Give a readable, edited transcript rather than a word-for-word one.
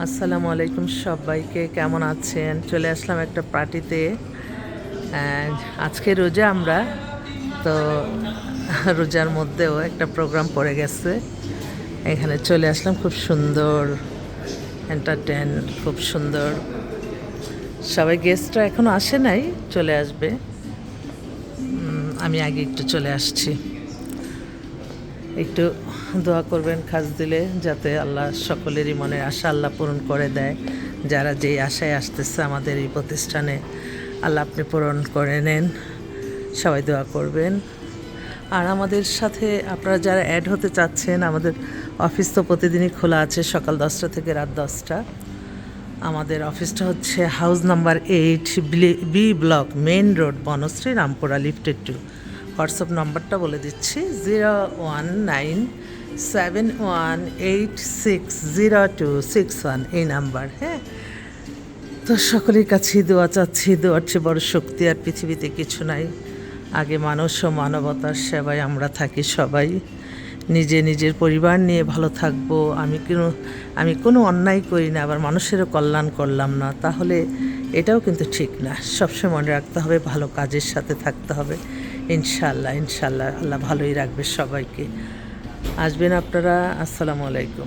আসসালামু আলাইকুম সবাইকে, কেমন আছেন? চলে আসলাম একটা পার্টিতে। আজকে রোজা আমরা, তো রোজার মধ্যেও একটা প্রোগ্রাম পড়ে গেছে। এখানে চলে আসলাম, খুব সুন্দর এন্টারটেন, খুব সুন্দর। সবাই গেস্টরা এখনও আসে নাই, চলে আসবে। আমি আগে একটু চলে আসছি। একটু দোয়া করবেন খাস দিলে, যাতে আল্লাহ সকলেরই মনের আশা আল্লাহ পূরণ করে দেয়। যারা যেই আশায় আসতেছে আমাদের এই প্রতিষ্ঠানে, আল্লাহ আপনি পূরণ করে নেন। সবাই দোয়া করবেন। আর আমাদের সাথে আপনারা যারা অ্যাড হতে চাচ্ছেন, আমাদের অফিস তো প্রতিদিনই খোলা আছে, সকাল 10টা থেকে রাত 10টা। আমাদের অফিসটা হচ্ছে house number 8, B block, main road, Banasree, Rampura, lifted 2। WhatsApp নাম্বারটা বলে দিচ্ছি, 01971860261, এই নাম্বার। হ্যাঁ, তো সকলের কাছেই দোয়া চাচ্ছি। দোয়ার চেয়ে বড় শক্তি আর পৃথিবীতে কিছু নাই। আগে মানুষ ও মানবতার সেবায় আমরা থাকি সবাই। নিজের পরিবার নিয়ে ভালো থাকবো। আমি কোনো অন্যায় করি না, আবার মানুষেরও কল্যাণ করলাম না, তাহলে এটাও কিন্তু ঠিক না। সবসময় মনে রাখতে হবে, ভালো কাজের সাথে থাকতে হবে। ইনশাল্লাহ ইনশাল্লাহ আল্লাহ ভালোই রাখবে সবাইকে। আসবেন আপনারা। আসসালামু আলাইকুম।